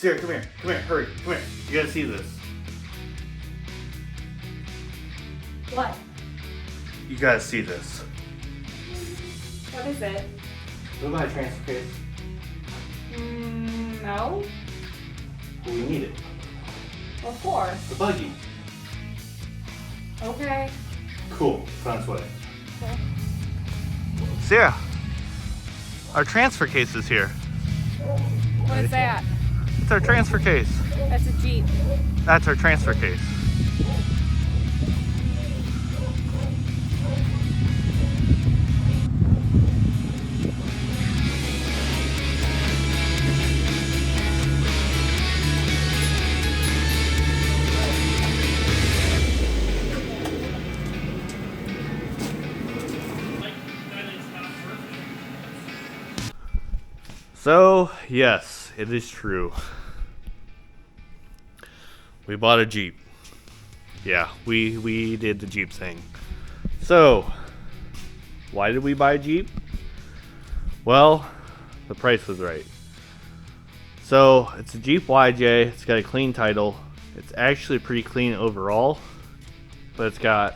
Sarah, come here. Come here. Hurry. Come here. You gotta see this. What? You gotta see this. What is it? What about a transfer case? No. Well, we need it. What for? The buggy. Okay. Cool. Sounds way. Sarah, our transfer case is here. What is that? It's our transfer case. That's a Jeep. That's our transfer case. So, yes, it is true. We bought a Jeep. Yeah, we did the Jeep thing. So, why did we buy a Jeep? Well, the price was right. So, it's a Jeep YJ. It's got a clean title. It's actually pretty clean overall. But it's got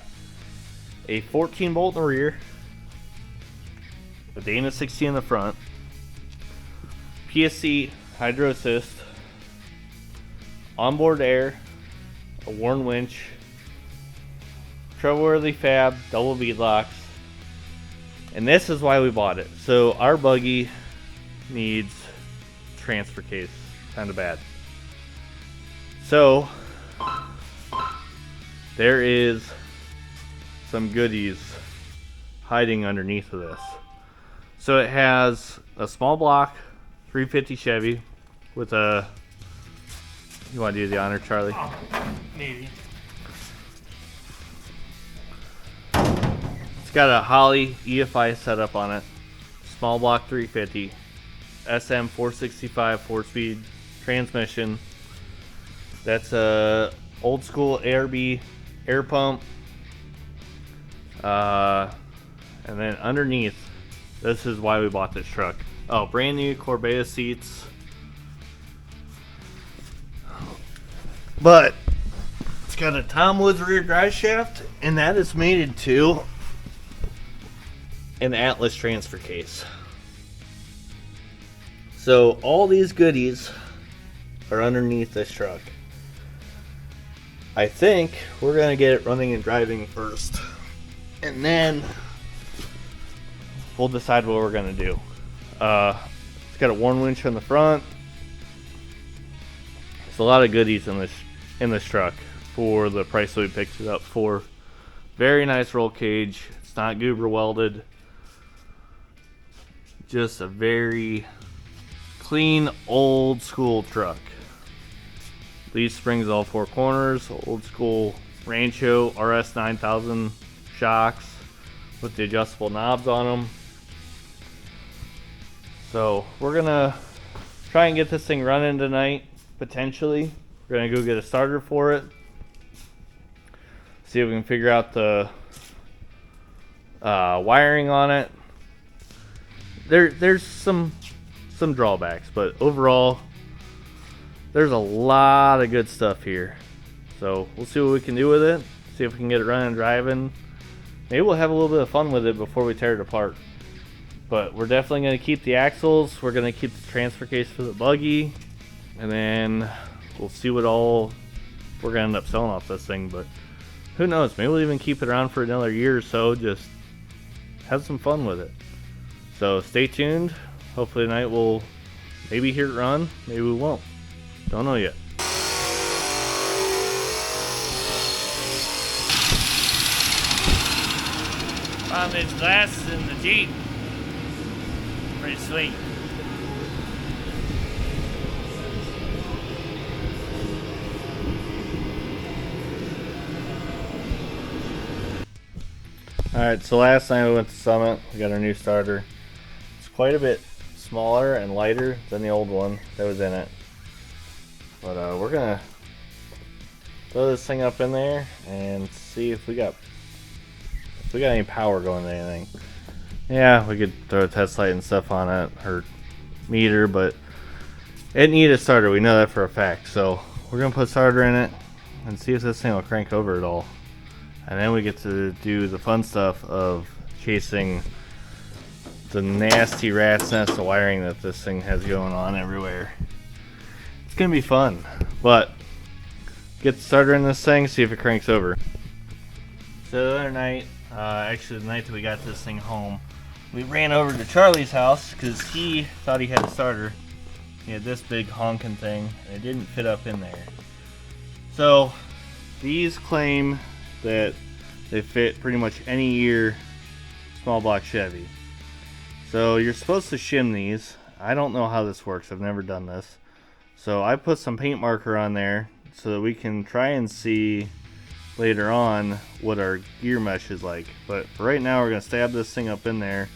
a 14 bolt in the rear, a Dana 60 in the front, PSC hydro assist, onboard air, a Warn winch, trailworthy fab, double bead locks, and this is why we bought it. So our buggy needs transfer case kind of bad. So there is some goodies hiding underneath of this. So it has a small block 350 Chevy with a, you want to do the honor, Charlie? Maybe. It's got a Holley EFI setup on it, small block 350, SM 465 4-speed transmission. That's a old school ARB air pump. And then underneath, this is why we bought this truck. Oh, brand new Corbea seats. But it's got a Tom Woods rear drive shaft, and that is mated to an Atlas transfer case. So all these goodies are underneath this truck. I think we're gonna get it running and driving first, and then we'll decide what we're gonna do. It's got a Warn winch on the front. There's a lot of goodies in this truck for the price that we picked it up for. Very nice roll cage. It's not goober welded. Just a very clean old school truck. Leaf springs all four corners. Old school Rancho RS 9000 shocks with the adjustable knobs on them. So we're gonna try and get this thing running tonight, potentially. We're gonna go get a starter for it. See if we can figure out the wiring on it. There's some drawbacks, but overall, there's a lot of good stuff here. So we'll see what we can do with it. See if we can get it running and driving. Maybe we'll have a little bit of fun with it before we tear it apart. But we're definitely going to keep the axles. We're going to keep the transfer case for the buggy. And then we'll see what all we're going to end up selling off this thing. But who knows? Maybe we'll even keep it around for another year or so. Just have some fun with it. So stay tuned. Hopefully tonight we'll maybe hear it run. Maybe we won't. Don't know yet. Found these glasses in the Jeep. Pretty sweet. Alright, so last night we went to Summit. We got our new starter. It's quite a bit smaller and lighter than the old one that was in it. But we're gonna throw this thing up in there and see if we got any power going to anything. Yeah, we could throw a test light and stuff on it, or meter, but It needed a starter, we know that for a fact. So we're gonna put starter in it and see if this thing will crank over at all. And then we get to do the fun stuff of chasing the nasty rat's nest of wiring that this thing has going on everywhere. It's gonna be fun, but get the starter in this thing, see if it cranks over. So the other night, actually the night that we got this thing home, we ran over to Charlie's house because he thought he had a starter. He had this big honking thing and it didn't fit up in there. So these claim that they fit pretty much any year small block Chevy. So you're supposed to shim these. I don't know how this works. I've never done this. So I put some paint marker on there so that we can try and see later on what our gear mesh is like. But for right now we're going to stab this thing up in there,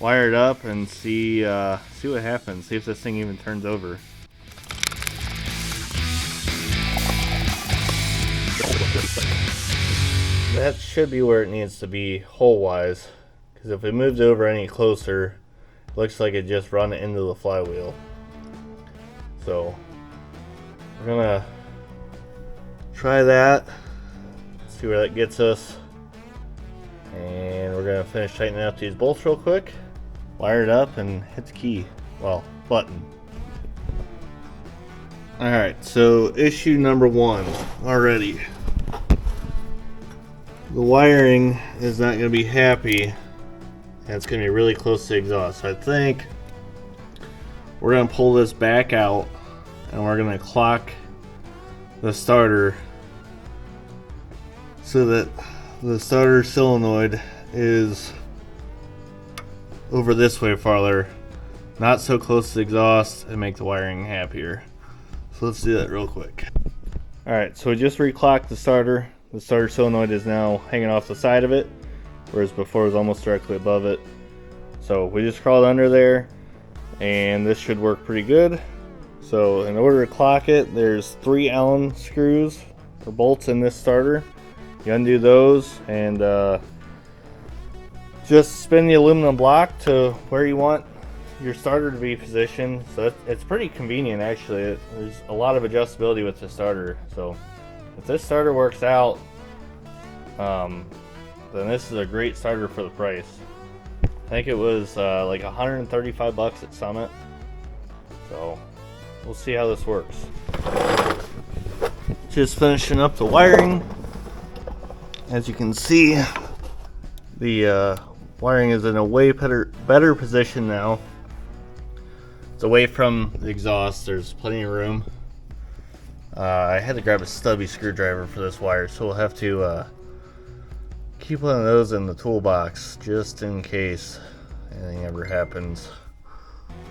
wire it up, and see what happens. See if this thing even turns over. That should be where it needs to be hole-wise, because if it moves over any closer, it looks like it just run into the flywheel. So we're gonna try that, see where that gets us, and we're gonna finish tightening up these bolts real quick, wire it up, and hit the key, well, button. Alright, so issue number one already. The wiring is not going to be happy, and it's going to be really close to the exhaust. So I think we're going to pull this back out and we're going to clock the starter so that the starter solenoid is over this way farther, not so close to the exhaust, and make the wiring happier. So let's do that real quick. Alright, so we just reclocked the starter. The starter solenoid is now hanging off the side of it, whereas before it was almost directly above it. So we just crawled under there, and this should work pretty good. So in order to clock it, there's 3 Allen screws or bolts in this starter. You undo those and just spin the aluminum block to where you want your starter to be positioned. So it's pretty convenient actually. There's a lot of adjustability with the starter. So if this starter works out, then this is a great starter for the price. I think it was like $135 at Summit. So we'll see how this works. Just finishing up the wiring. As you can see, the wiring is in a way better position now. It's away from the exhaust. There's plenty of room. I had to grab a stubby screwdriver for this wire, so we'll have to keep one of those in the toolbox just in case anything ever happens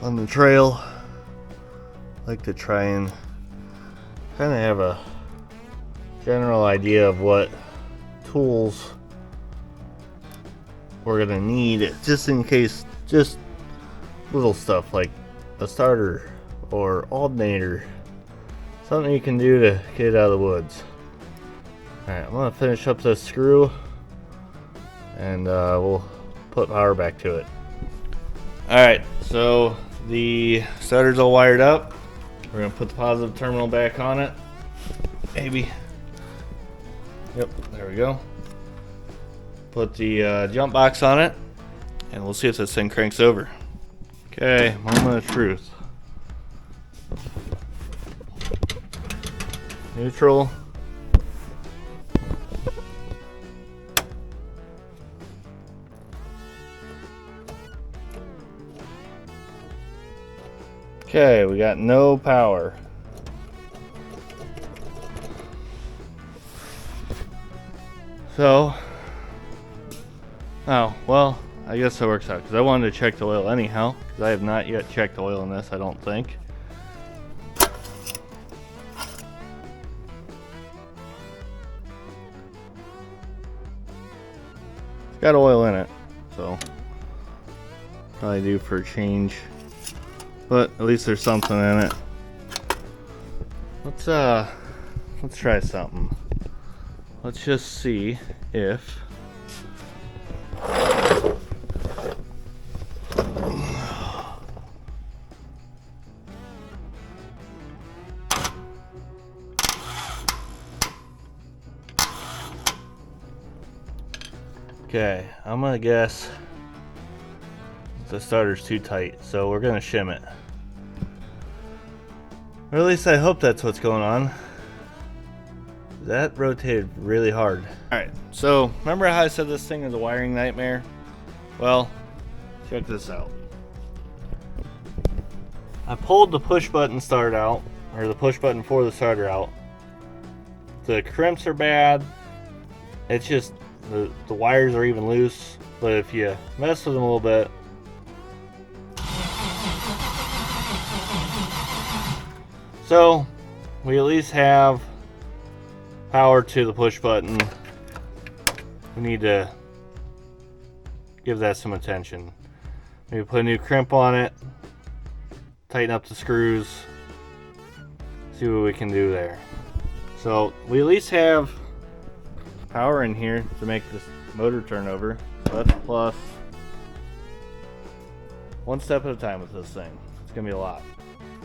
on the trail. I like to try and kind of have a general idea of what tools we're gonna need, just in case, just little stuff like a starter or alternator. Something you can do to get it out of the woods. Alright, I'm going to finish up this screw and we'll put power back to it. Alright, so the starter's all wired up. We're going to put the positive terminal back on it. Maybe. Yep, there we go. Put the jump box on it and we'll see if this thing cranks over. Okay, moment of truth. Neutral. Okay, we got no power. So, oh, well, I guess that works out because I wanted to check the oil anyhow, because I have not yet checked the oil in this, I don't think. Got oil in it, so probably due for a change, but at least there's something in it. Let's try something. Let's just see if Okay, I'm gonna guess the starter's too tight, so we're gonna shim it. Or at least I hope that's what's going on. That rotated really hard. Alright, so remember how I said this thing is a wiring nightmare? Well, check this out. I pulled the push button start out, or the push button for the starter out. The crimps are bad. It's just the wires are even loose, but if you mess with them a little bit, so we at least have power to the push button. We need to give that some attention. Maybe put a new crimp on it, tighten up the screws, see what we can do there. So we at least have power in here to make this motor turn over. So that's a plus. One step at a time with this thing. It's gonna be a lot.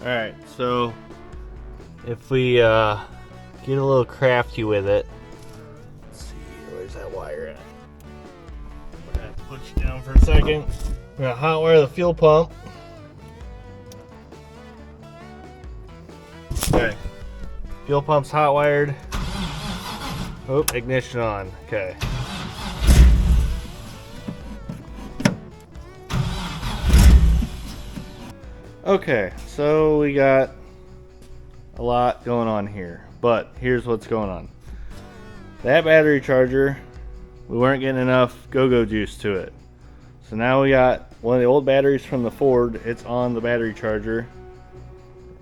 Alright, so if we get a little crafty with it, let's see, where's that wire at? We're gonna have to put you down for a second. We're gonna hot wire the fuel pump. Okay, fuel pump's hot wired. Oh, ignition on. Okay. Okay, so we got a lot going on here, but here's what's going on. That battery charger, we weren't getting enough go-go juice to it. So now we got one of the old batteries from the Ford, it's on the battery charger,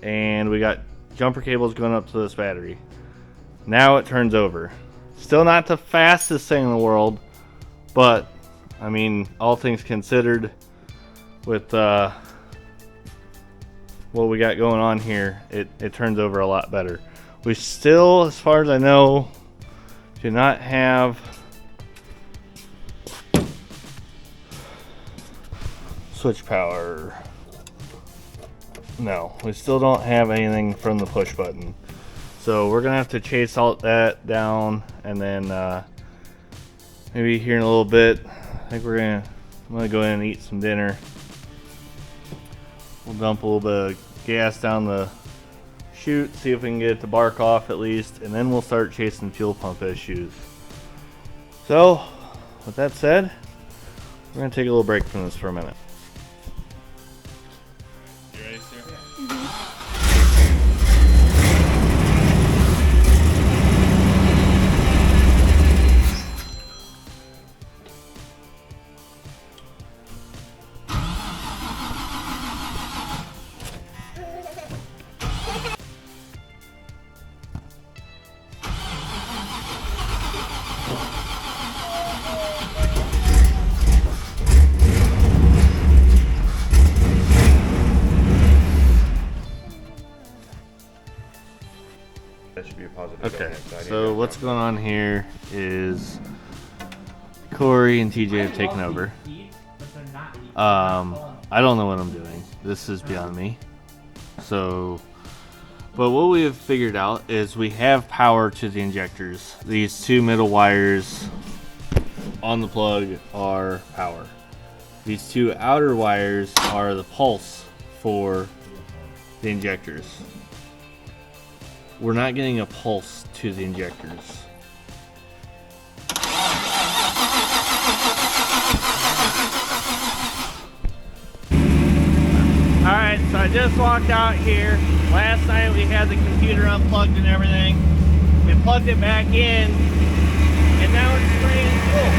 and we got jumper cables going up to this battery. Now it turns over. Still not the fastest thing in the world, but I mean, all things considered, with what we got going on here, it turns over a lot better. We still, as far as I know, do not have switch power. No, we still don't have anything from the push button. So we're gonna have to chase all that down, and then maybe here in a little bit, I think I'm gonna go in and eat some dinner. We'll dump a little bit of gas down the chute, see if we can get it to bark off at least, and then we'll start chasing fuel pump issues. So, with that said, we're gonna take a little break from this for a minute. You ready, sir? That should be a positive. Okay, so what's going on here is Corey and TJ have taken over. I don't know what I'm doing. This is beyond me. So, but what we have figured out is we have power to the injectors. These two middle wires on the plug are power. These two outer wires are the pulse for the injectors. We're not getting a pulse to the injectors. Alright, so I just walked out here. Last night we had the computer unplugged and everything. We plugged it back in, and now it's spraying full.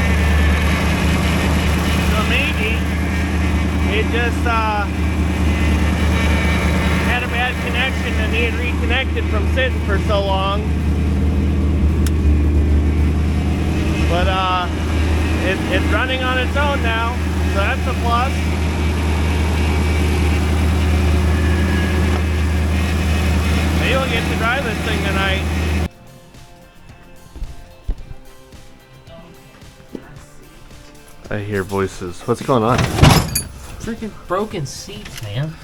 So maybe it just had a bad connection and needed reconnected from sitting for so long. But it's running on its own now, so that's a plus. Maybe we'll get to drive this thing tonight. I hear voices. What's going on? Freaking broken seats, man.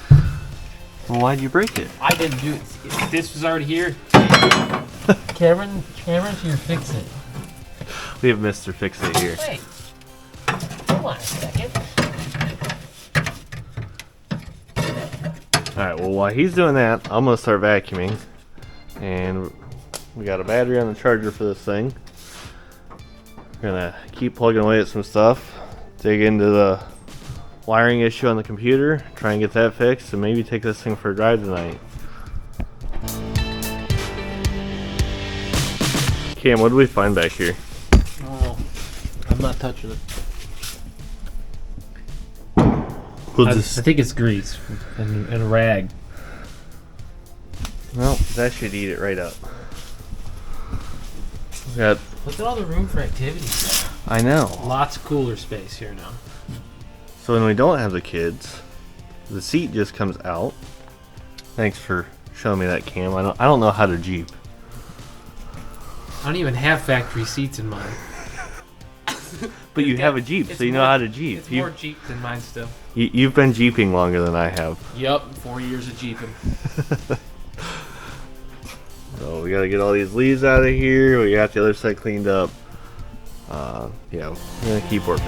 Well, why'd you break it? I didn't do it. This was already here. Cameron's here to fix it. We have Mr. Fix It here. Hey, on a second. Alright, well, while he's doing that, I'm going to start vacuuming. And we got a battery on the charger for this thing. We're going to keep plugging away at some stuff. Dig into the wiring issue on the computer. Try and get that fixed. And maybe take this thing for a drive tonight. Cam, what do we find back here? Oh, I'm not touching it. We'll I think it's grease and a rag. Well, that should eat it right up. We got. Look at all the room for activities. I know. Lots of cooler space here now. So when we don't have the kids, the seat just comes out. Thanks for showing me that, Cam. I don't know how to Jeep. I don't even have factory seats in mine. But you have a Jeep, so you know how to Jeep. It's more Jeep than mine still. You've been Jeeping longer than I have. Yup, 4 years of Jeeping. So we gotta get all these leaves out of here. We got the other side cleaned up. Yeah, we're gonna keep working.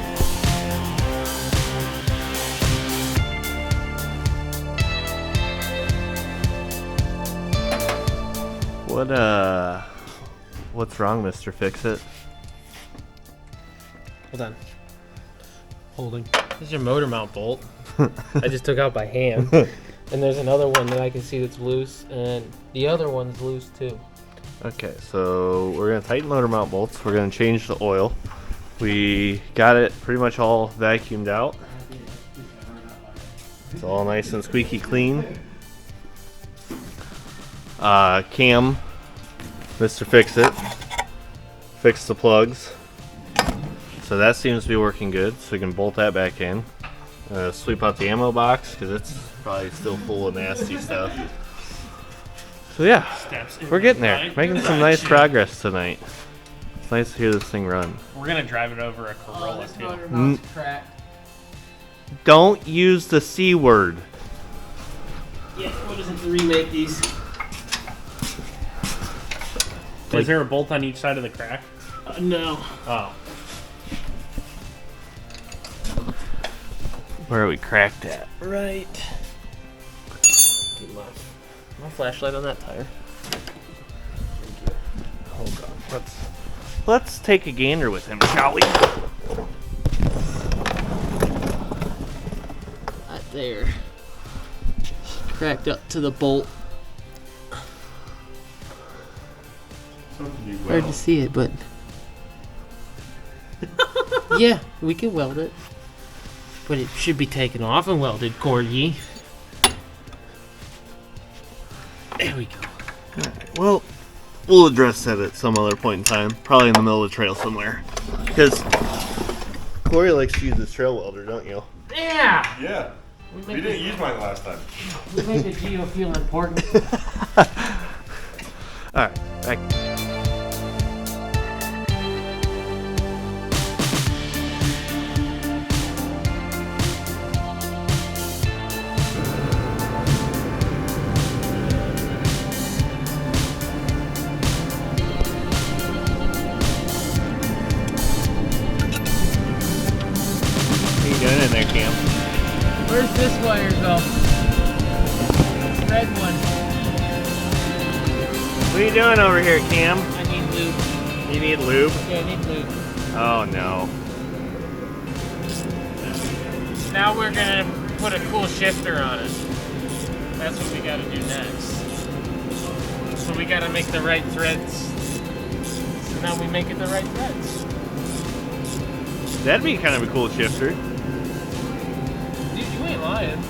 What's wrong, Mr. Fix-It? Hold on. Holding. This is your motor mount bolt. I just took out by hand. And there's another one that I can see that's loose, and the other one's loose too. Okay, so we're gonna tighten motor mount bolts. We're gonna change the oil. We got it pretty much all vacuumed out. It's all nice and squeaky clean. Cam, Mr. Fix-It, fixed the plugs. So that seems to be working good, so we can bolt that back in. Sweep out the ammo box, because it's probably still full of nasty stuff. So yeah, we're getting there. Making some nice progress tonight. It's nice to hear this thing run. We're gonna drive it over a Corolla too. Motor mount's cracked. Don't use the C word. Yeah, what is it to remake these? Is there a bolt on each side of the crack? No. Oh. Where are we cracked at? Right. Get my flashlight on that tire. Hold on. Let's take a gander with him, shall we? Right there. Cracked up to the bolt. Hard to see it, but yeah, we can weld it. But it should be taken off and welded, Corgi. There we go. Well, we'll address that at some other point in time. Probably in the middle of the trail somewhere. Because Corey likes to use this trail welder, don't you? Yeah! Yeah. We didn't use mine last time. We make the Geo feel important. Alright, back. In there, Cam. Where's this wire go? Red one. What are you doing over here, Cam? I need lube. You need lube? Yeah, I need lube. Oh no. Now we're gonna put a cool shifter on it. That's what we gotta do next. So we gotta make the right threads. So now we make it the right threads. That'd be kind of a cool shifter. Dude, you ain't lying.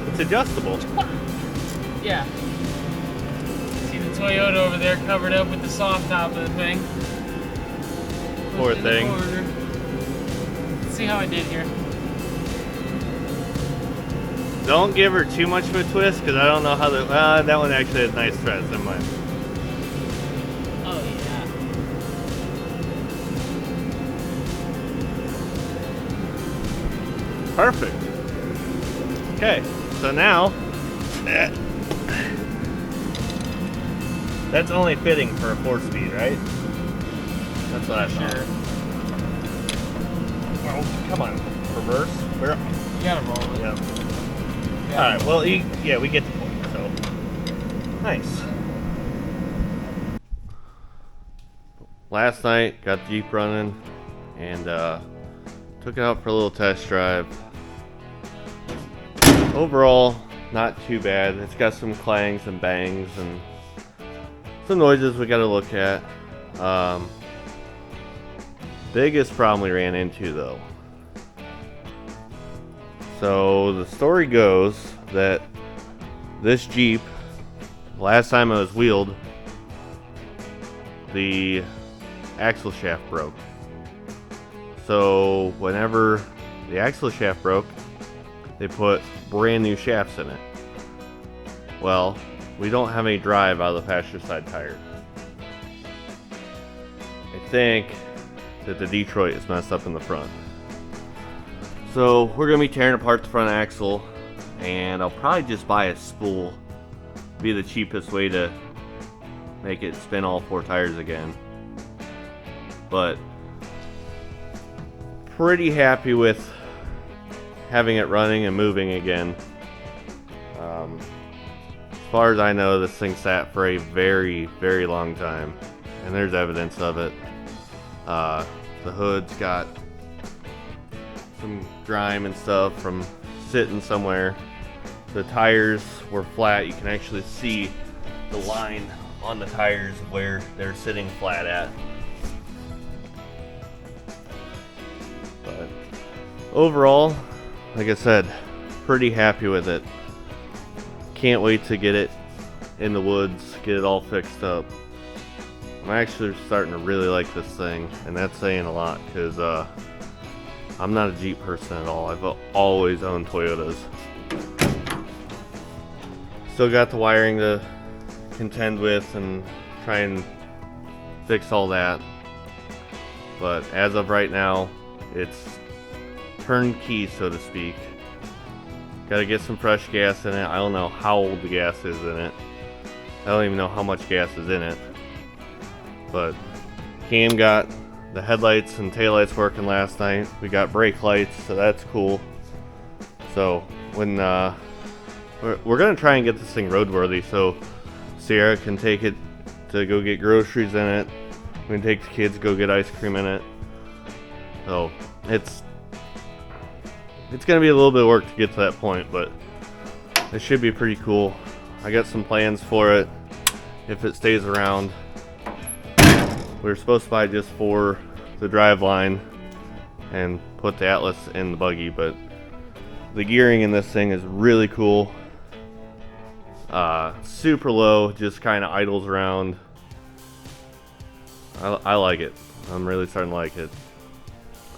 It's adjustable. Yeah. See the Toyota over there covered up with the soft top of the thing. Poor Pushed in the thing. corner. Let's see how I did here. Don't give her too much of a twist, because I don't know how the... that one actually has nice threads, never mind. Oh, yeah. Perfect. Okay, so now... That's only fitting for a 4-speed, right? That's what I thought. Sure. Oh, come on. Reverse. Where? You gotta roll it. Yeah. All right. Well, yeah, we get the point. So nice. Last night, got the Jeep running, and took it out for a little test drive. Overall, not too bad. It's got some clangs and bangs and some noises we got to look at. Biggest problem we ran into, though. So the story goes that this Jeep, last time it was wheeled, the axle shaft broke. So whenever the axle shaft broke, they put brand new shafts in it. Well, we don't have any drive out of the passenger side tire. I think that the Detroit is messed up in the front. So we're gonna be tearing apart the front axle, and I'll probably just buy a spool. Be the cheapest way to make it spin all 4 tires again. But pretty happy with having it running and moving again. As far as I know, this thing sat for a very, very long time, and there's evidence of it. The hood's got some grime and stuff from sitting somewhere. The tires were flat. You can actually see the line on the tires where they're sitting flat at. But overall, like I said, pretty happy with it. Can't wait to get it in the woods, get it all fixed up. I'm actually starting to really like this thing, and that's saying a lot because I'm not a Jeep person at all. I've always owned Toyotas. Still got the wiring to contend with and try and fix all that. But as of right now, it's turnkey, so to speak. Gotta get some fresh gas in it. I don't know how old the gas is in it. I don't even know how much gas is in it. But Cam got the headlights and taillights working last night. We got brake lights, so that's cool. So when we're gonna try and get this thing roadworthy, so Sierra can take it to go get groceries in it. We can take the kids to go get ice cream in it. So it's gonna be a little bit of work to get to that point, but it should be pretty cool. I got some plans for it if it stays around. We were supposed to buy just for the drive line and put the Atlas in the buggy, but the gearing in this thing is really cool. Super low, just kind of idles around. I like it. I'm really starting to like it.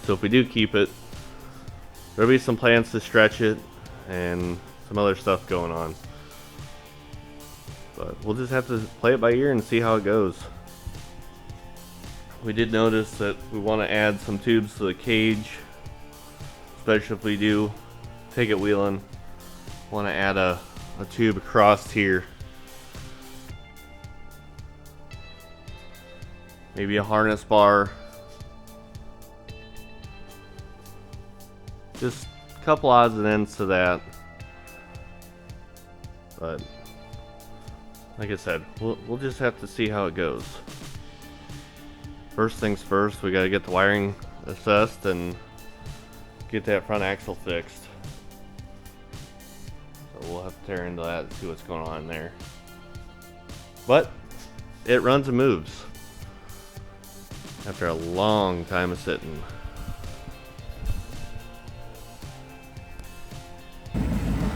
So if we do keep it, there'll be some plans to stretch it and some other stuff going on. But we'll just have to play it by ear and see how it goes. We did notice that we want to add some tubes to the cage, especially if we do take it wheeling. Want to add a tube across here. Maybe a harness bar. Just a couple odds and ends to that. But like I said, we'll just have to see how it goes. First things first, we gotta get the wiring assessed and get that front axle fixed. So we'll have to tear into that and see what's going on there. But it runs and moves after a long time of sitting.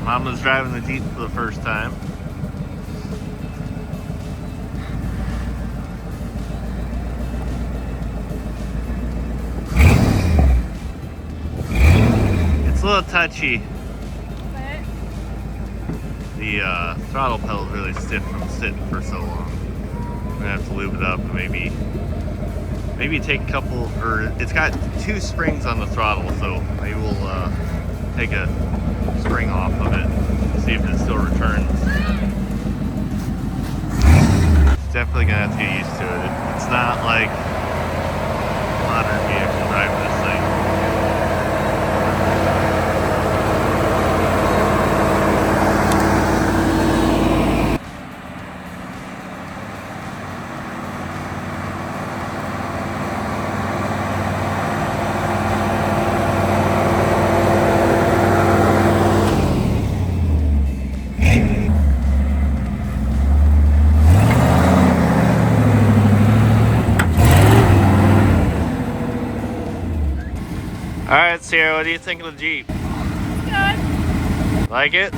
Mama's driving the Jeep for the first time. It's a little touchy. The throttle pedal is really stiff from sitting for so long. I'm gonna have to lube it up and maybe take a couple, or it's got 2 springs on the throttle, so maybe we'll take a spring off of it, see if it still returns. It's definitely gonna have to get used to it. It's not like a modern vehicle driving this thing. Alright, Sierra, what do you think of the Jeep? Good. Like it?